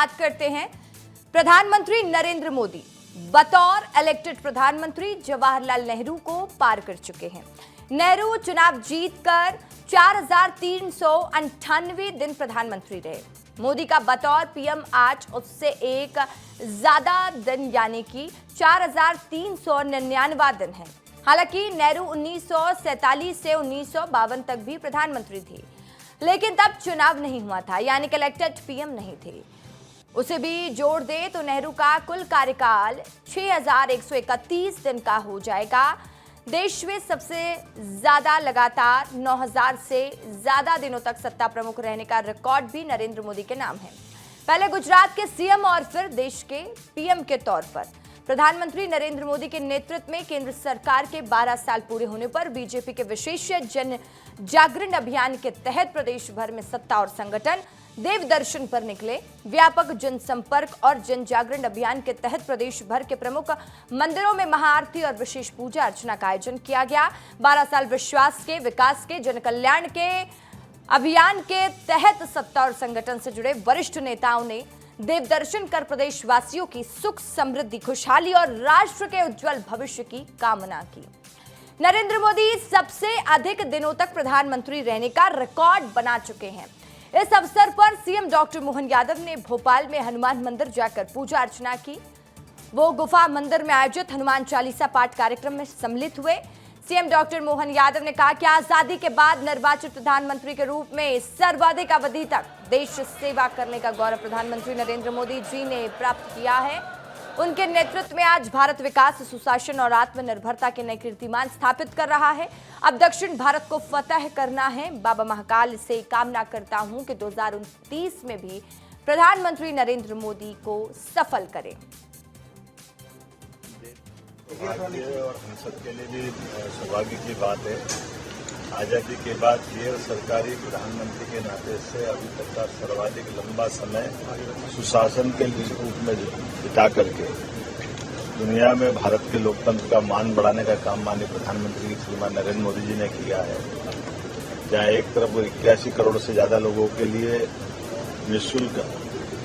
बात करते हैं। प्रधानमंत्री नरेंद्र मोदी बतौर इलेक्टेड प्रधानमंत्री जवाहरलाल नेहरू को पार कर चुके हैं। नेहरू चुनाव जीतकर 4,398 दिन प्रधानमंत्री रहे। मोदी का बतौर पीएम आज उससे एक ज्यादा दिन यानी कि 4,399 दिन है। हालांकि नेहरू 1947 से 1952 तक भी प्रधानमंत्री थे, लेकिन तब चुनाव नहीं हुआ था, यानी कि इलेक्टेड पीएम नहीं थे। उसे भी जोड़ दे तो नेहरू का कुल कार्यकाल 6,131 दिन का हो जाएगा। देश में सबसे ज्यादा लगातार 9,000 से ज्यादा दिनों तक सत्ता प्रमुख रहने का रिकॉर्ड भी नरेंद्र मोदी के नाम है। पहले गुजरात के सीएम और फिर देश के पीएम के तौर पर प्रधानमंत्री नरेंद्र मोदी के नेतृत्व में केंद्र सरकार के 12 साल पूरे होने पर बीजेपी के विशेष जन जागरण अभियान के तहत प्रदेश भर में सत्ता और संगठन देव दर्शन पर निकले। व्यापक जनसंपर्क और जन जागरण अभियान के तहत प्रदेश भर के प्रमुख मंदिरों में महाआरती और विशेष पूजा अर्चना का आयोजन किया गया। 12 साल विश्वास के, विकास के, जन कल्याण के अभियान के तहत सत्ता और संगठन से जुड़े वरिष्ठ नेताओं ने देव दर्शन कर प्रदेशवासियों की सुख, समृद्धि, खुशहाली और राष्ट्र के उज्जवल भविष्य की कामना की। नरेंद्र मोदी सबसे अधिक दिनों तक प्रधानमंत्री रहने का रिकॉर्ड बना चुके हैं। इस अवसर पर सीएम डॉक्टर मोहन यादव ने भोपाल में हनुमान मंदिर जाकर पूजा अर्चना की। वो गुफा मंदिर में आयोजित हनुमान चालीसा पाठ कार्यक्रम में सम्मिलित हुए। सीएम डॉक्टर मोहन यादव ने कहा कि आजादी के बाद निर्वाचित प्रधानमंत्री के रूप में सर्वाधिक अवधि तक देश सेवा करने का गौरव प्रधानमंत्री नरेंद्र मोदी जी ने प्राप्त किया है। उनके नेतृत्व में आज भारत विकास, सुशासन और आत्मनिर्भरता के नए कीर्तिमान स्थापित कर रहा है। अब दक्षिण भारत को फतह करना है। बाबा महाकाल से कामना करता हूं कि 2029 में भी प्रधानमंत्री नरेंद्र मोदी को सफल करें। और हम सबके लिए भी सौभाग्य की बात है। आजादी के बाद ये सरकारी प्रधानमंत्री के नाते से अभी तक का सर्वाधिक लंबा समय सुशासन के रूप में बिता करके दुनिया में भारत के लोकतंत्र का मान बढ़ाने का काम माननीय प्रधानमंत्री श्रीमान नरेंद्र मोदी जी ने किया है। जहाँ एक तरफ 81 करोड़ से ज्यादा लोगों के लिए निःशुल्क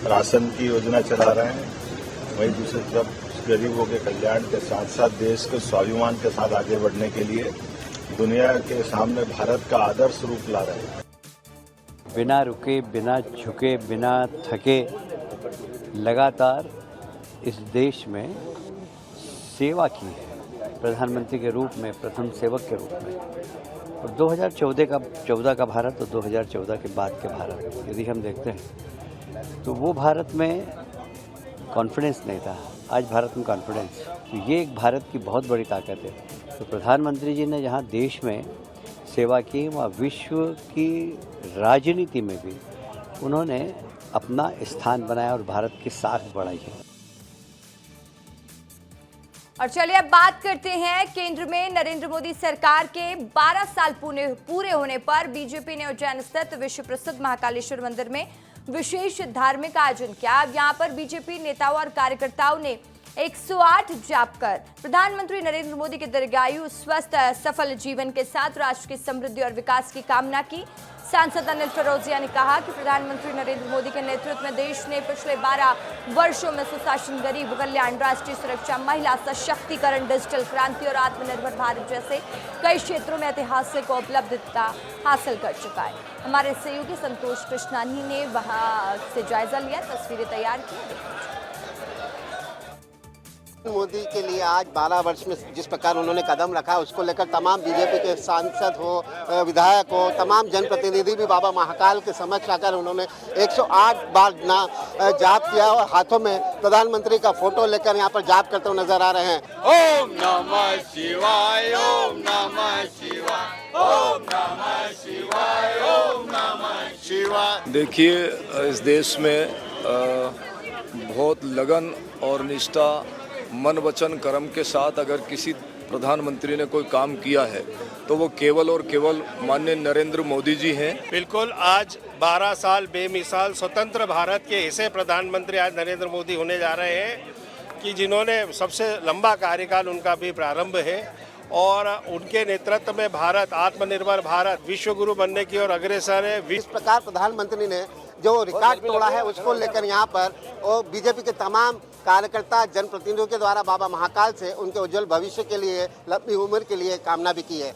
राशन की योजना चला रहे हैं, वहीं दूसरी तरफ गरीबों के कल्याण के साथ साथ देश के स्वाभिमान के साथ आगे बढ़ने के लिए दुनिया के सामने भारत का आदर्श रूप ला रहे हैं। बिना रुके, बिना झुके, बिना थके लगातार इस देश में सेवा की है प्रधानमंत्री के रूप में, प्रथम सेवक के रूप में। और 2014 का भारत और 2014 के बाद के भारत यदि हम देखते हैं तो वो भारत में कॉन्फिडेंस नहीं था, आज भारत में कॉन्फिडेंस। तो ये एक भारत की बहुत बड़ी ताकत है। तो प्रधानमंत्री जी ने जहाँ देश में सेवा की, वहाँ विश्व की राजनीति में भी उन्होंने अपना स्थान बनाया और भारत की साख बढ़ाई है। और चलिए अब बात करते हैं केंद्र में नरेंद्र मोदी सरकार के 12 साल पूरे होने पर बीजेपी ने उज्जैन स्थित विश्व प्रसिद्ध महाकालेश्वर मंदिर में विशेष धार्मिक आयोजन किया। यहाँ पर बीजेपी नेताओं और कार्यकर्ताओं ने 108 जाप कर प्रधानमंत्री नरेंद्र मोदी के दीर्घायु, स्वस्थ, सफल जीवन के साथ राष्ट्र की समृद्धि और विकास की कामना की। सांसद अनिल फिरोजिया ने कहा कि प्रधानमंत्री नरेंद्र मोदी के नेतृत्व में देश ने पिछले 12 वर्षों में सुशासन, गरीब कल्याण, राष्ट्रीय सुरक्षा, महिला सशक्तिकरण, डिजिटल क्रांति और आत्मनिर्भर भारत जैसे कई क्षेत्रों में ऐतिहासिक उपलब्धिता हासिल कर चुका है। हमारे सहयोगी संतोष कृष्णानी ने वहां से जायजा लिया, तस्वीरें तैयार की। मोदी के लिए आज 12 वर्ष में जिस प्रकार उन्होंने कदम रखा है, उसको लेकर तमाम बीजेपी के सांसद हो, विधायक हो, तमाम जनप्रतिनिधि भी बाबा महाकाल के समक्ष आकर उन्होंने 108 बार जाप किया और हाथों में प्रधानमंत्री का फोटो लेकर यहाँ पर जाप करते हुए नजर आ रहे हैं। ओम नमः शिवाय, ओम नमः शिवाय, ओम नमः शिवाय, ओम नमः शिवाय। देखिए, इस देश में बहुत लगन और निष्ठा, मन, वचन, कर्म के साथ अगर किसी प्रधानमंत्री ने कोई काम किया है तो वो केवल और केवल माननीय नरेंद्र मोदी जी हैं। बिल्कुल, आज 12 साल बेमिसाल स्वतंत्र भारत के ऐसे प्रधानमंत्री आज नरेंद्र मोदी होने जा रहे हैं कि जिन्होंने सबसे लंबा कार्यकाल उनका भी प्रारंभ है और उनके नेतृत्व में भारत आत्मनिर्भर भारत, विश्व गुरु बनने की ओर अग्रसर है। इस प्रकार प्रधानमंत्री ने जो रिकॉर्ड तोड़ा है उसको लेकर यहाँ पर और बीजेपी के तमाम कार्यकर्ता जनप्रतिनिधियों के द्वारा बाबा महाकाल से उनके उज्जवल भविष्य के लिए, लंबी उम्र के लिए कामना भी की है।